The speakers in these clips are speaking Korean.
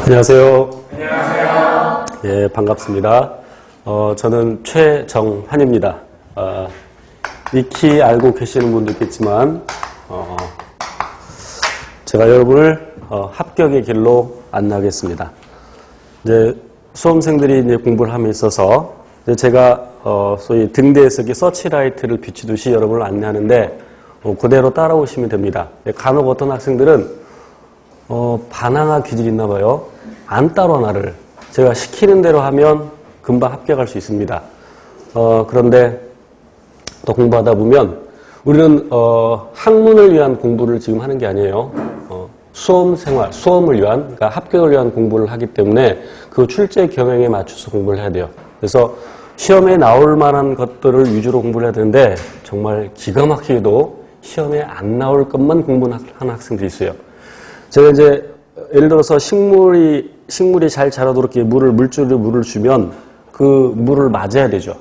안녕하세요. 안녕하세요. 예, 반갑습니다. 저는 최정환입니다. 익히 알고 계시는 분도 있겠지만, 제가 여러분을 합격의 길로 안내하겠습니다. 이제 수험생들이 이제 공부를 함에 있어서 이제 제가 소위 등대에서 서치라이트를 비추듯이 여러분을 안내하는데 그대로 따라오시면 됩니다. 간혹 어떤 학생들은 반항아 기질이 있나 봐요. 안 따라와 나를. 제가 시키는 대로 하면 금방 합격할 수 있습니다. 그런데 또 공부하다 보면 우리는 학문을 위한 공부를 지금 하는 게 아니에요. 수험 생활, 수험을 위한, 그러니까 합격을 위한 공부를 하기 때문에 그 출제 경향에 맞춰서 공부를 해야 돼요. 그래서 시험에 나올 만한 것들을 위주로 공부를 해야 되는데 정말 기가 막히게도 시험에 안 나올 것만 공부하는 학생들이 있어요. 제가 이제 예를 들어서 식물이 잘 자라도록 이렇게 물줄을 물을 주면 그 물을 맞아야 되죠.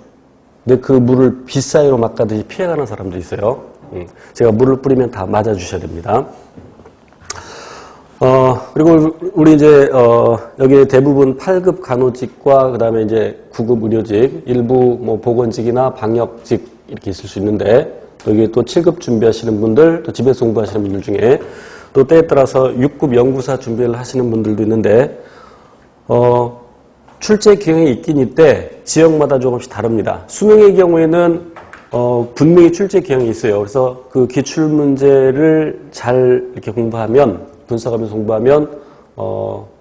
근데 그 물을 빗사이로 막가듯이 피해가는 사람도 있어요. 제가 물을 뿌리면 다 맞아주셔야 됩니다. 그리고 우리 이제 여기 대부분 8급 간호직과 그다음에 이제 9급 의료직, 일부 뭐 보건직이나 방역직 이렇게 있을 수 있는데 여기 또 7급 준비하시는 분들, 또 집에서 공부하시는 분들 중에 또 때에 따라서 6급 연구사 준비를 하시는 분들도 있는데 출제 경향이 있긴 있대 지역마다 조금씩 다릅니다. 수능의 경우에는 분명히 출제 경향이 있어요. 그래서 그 기출 문제를 잘 이렇게 공부하면 분석하면서 공부하면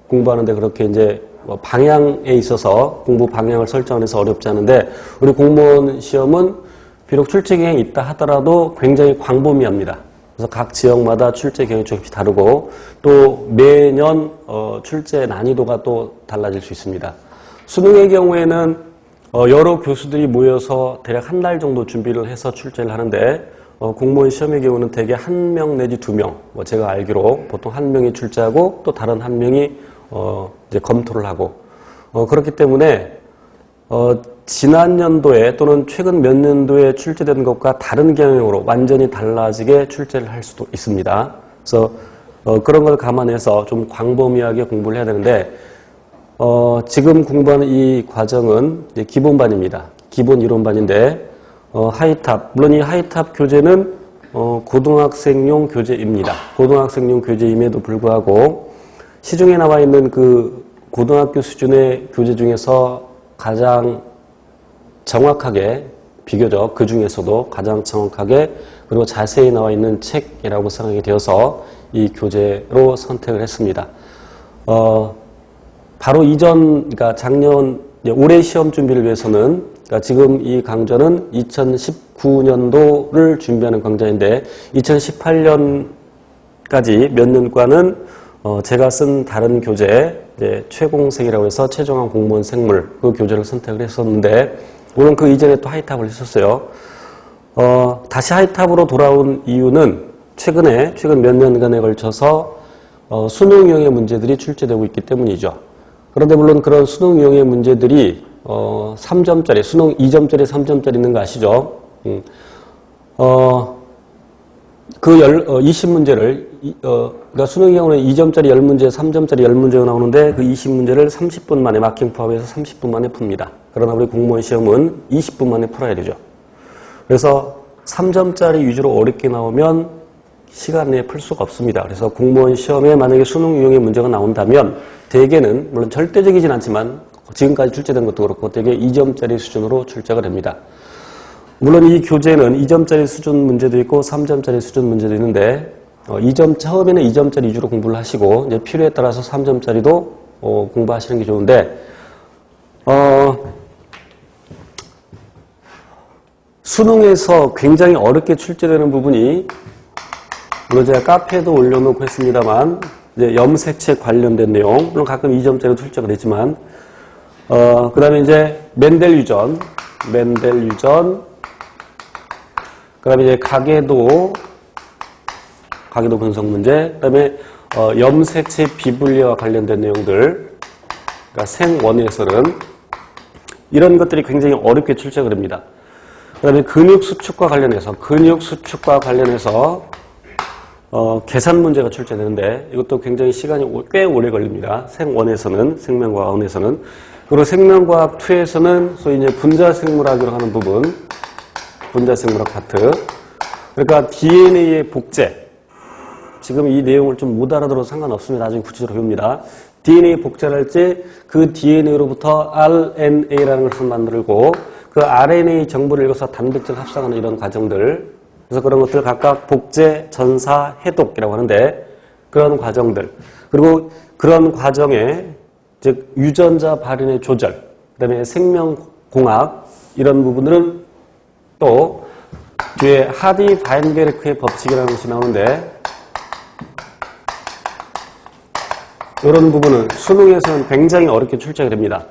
공부하는데 그렇게 이제 방향에 있어서 공부 방향을 설정해서 어렵지 않은데 우리 공무원 시험은 비록 출제 경향이 있다 하더라도 굉장히 광범위합니다. 그래서 각 지역마다 출제 경향이 조금씩 다르고 또 매년 출제 난이도가 또 달라질 수 있습니다. 수능의 경우에는 여러 교수들이 모여서 대략 한 달 정도 준비를 해서 출제를 하는데 공무원 시험의 경우는 대개 1명 내지 2명, 제가 알기로 보통 1명이 출제하고 또 다른 1명이 이제 검토를 하고 그렇기 때문에 지난 연도에 또는 최근 몇 년도에 출제된 것과 다른 경향으로 완전히 달라지게 출제를 할 수도 있습니다. 그래서 그런 걸 감안해서 좀 광범위하게 공부를 해야 되는데 지금 공부하는 이 과정은 이제 기본반입니다. 기본 이론반인데 하이탑, 물론 이 하이탑 교재는 고등학생용 교재입니다. 고등학생용 교재임에도 불구하고 시중에 나와 있는 그 고등학교 수준의 교재 중에서 가장 정확하게, 비교적 그 중에서도 가장 정확하게 그리고 자세히 나와 있는 책이라고 생각이 되어서 이 교재로 선택을 했습니다. 바로 이전, 그러니까 작년, 올해 시험 준비를 위해서는, 그러니까 지금 이 강좌는 2019년도를 준비하는 강좌인데 2018년까지 몇 년과는 제가 쓴 다른 교재, 이제 최공생이라고 해서 최종환 공무원 생물 그 교재를 선택을 했었는데 물론 그 이전에 또 하이탑을 했었어요. 다시 하이탑으로 돌아온 이유는 최근 몇 년간에 걸쳐서 수능형의 문제들이 출제되고 있기 때문이죠. 그런데 물론 그런 수능형의 문제들이 3점짜리, 수능 2점짜리, 3점짜리 있는 거 아시죠? 그 20문제를, 그러니까 수능 경우는 2점짜리 10문제, 3점짜리 10문제가 나오는데 그 20문제를 30분 만에 마킹 포함해서 30분 만에 풉니다. 그러나 우리 공무원 시험은 20분 만에 풀어야 되죠. 그래서 3점짜리 위주로 어렵게 나오면 시간 내에 풀 수가 없습니다. 그래서 공무원 시험에 만약에 수능 유형의 문제가 나온다면 대개는, 물론 절대적이진 않지만 지금까지 출제된 것도 그렇고 대개 2점짜리 수준으로 출제가 됩니다. 물론 이 교재는 2점짜리 수준 문제도 있고 3점짜리 수준 문제도 있는데 처음에는 2점짜리 위주로 공부를 하시고 이제 필요에 따라서 3점짜리도 공부하시는 게 좋은데 수능에서 굉장히 어렵게 출제되는 부분이 물론 제가 카페에도 올려놓고 했습니다만 이제 염색체 관련된 내용, 물론 가끔 2점짜리도 출제가 되지만 그 다음에 이제 멘델 유전, 그 다음에 이제 가계도 분석 문제, 그 다음에 염색체 비분리와 관련된 내용들, 그러니까 생원해설은 이런 것들이 굉장히 어렵게 출제가 됩니다. 그 다음에 근육 수축과 관련해서 계산 문제가 출제되는데 이것도 굉장히 시간이 꽤 오래 걸립니다. 생원에서는, 생명과학원에서는. 그리고 생명과학 2에서는 소위 이제 분자생물학이라고 하는 부분, 분자생물학 파트. 그러니까 DNA의 복제. 지금 이 내용을 좀 못 알아들어도 상관없습니다. 나중에 구체적으로 배웁니다. DNA 복제를 할지 그 DNA로부터 RNA라는 것을 만들고 그 RNA 정보를 읽어서 단백질 합성하는 이런 과정들. 그래서 그런 것들 각각 복제, 전사, 해독이라고 하는데 그런 과정들. 그리고 그런 과정에 즉 유전자 발현의 조절, 그다음에 생명공학 이런 부분들은 또 뒤에 하디-바인게르크의 법칙이라는 것이 나오는데 이런 부분은 수능에서는 굉장히 어렵게 출제가 됩니다.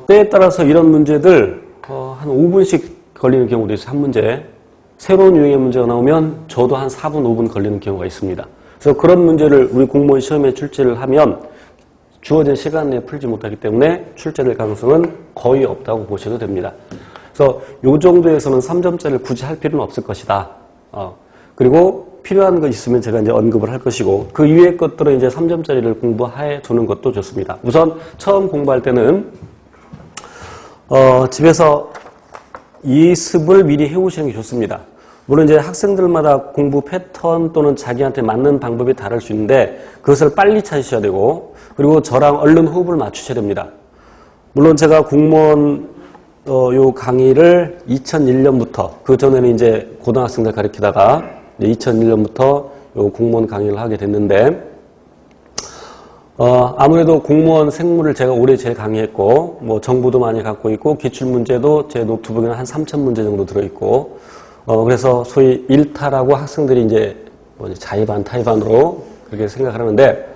때에 따라서 이런 문제들 한 5분씩 걸리는 경우도 있어요. 한 문제. 새로운 유형의 문제가 나오면 저도 한 4분, 5분 걸리는 경우가 있습니다. 그래서 그런 문제를 우리 공무원 시험에 출제를 하면 주어진 시간 내에 풀지 못하기 때문에 출제될 가능성은 거의 없다고 보셔도 됩니다. 그래서 이 정도에서는 3점짜리를 굳이 할 필요는 없을 것이다. 그리고 필요한 거 있으면 제가 이제 언급을 할 것이고 그 이외의 것들은 이제 3점짜리를 공부해 두는 것도 좋습니다. 우선 처음 공부할 때는 집에서 예습을 미리 해오시는 게 좋습니다. 물론 이제 학생들마다 공부 패턴 또는 자기한테 맞는 방법이 다를 수 있는데 그것을 빨리 찾으셔야 되고 그리고 저랑 얼른 호흡을 맞추셔야 됩니다. 물론 제가 공무원 요 강의를 2001년부터 그 전에는 이제 고등학생들 가르치다가 2001년부터 요 공무원 강의를 하게 됐는데 아무래도 공무원 생물을 제가 올해 제일 강의했고 뭐 정보도 많이 갖고 있고 기출문제도 제 노트북에는 한 3,000문제 정도 들어있고 그래서 소위 일타라고 학생들이 이제 자의반 타의반으로 그렇게 생각을 하는데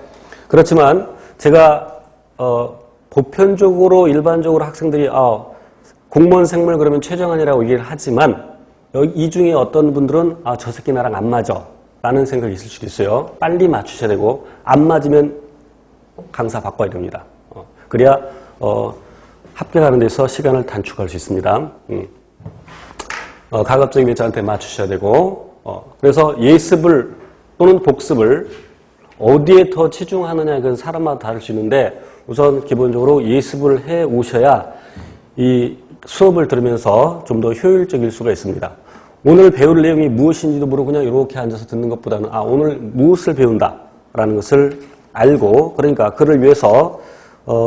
그렇지만 제가 보편적으로 일반적으로 학생들이 공무원 생물 그러면 최정환이라고 얘기를 하지만 이 중에 어떤 분들은 저 새끼 나랑 안 맞아 라는 생각이 있을 수도 있어요. 빨리 맞추셔야 되고 안 맞으면 강사 바꿔야 됩니다. 그래야 합격하는 데서 시간을 단축할 수 있습니다. 가급적이면 저한테 맞추셔야 되고 그래서 예습을 또는 복습을 어디에 더 치중하느냐 그건 사람마다 다를 수 있는데 우선 기본적으로 예습을 해 오셔야 이 수업을 들으면서 좀 더 효율적일 수가 있습니다. 오늘 배울 내용이 무엇인지도 모르고 그냥 이렇게 앉아서 듣는 것보다는 오늘 무엇을 배운다라는 것을 알고 그러니까 그를 위해서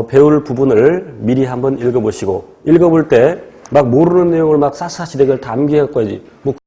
배울 부분을 미리 한번 읽어보시고 읽어볼 때 막 모르는 내용을 막 샅샅이 내가 다 암기해갖고 해야지 뭐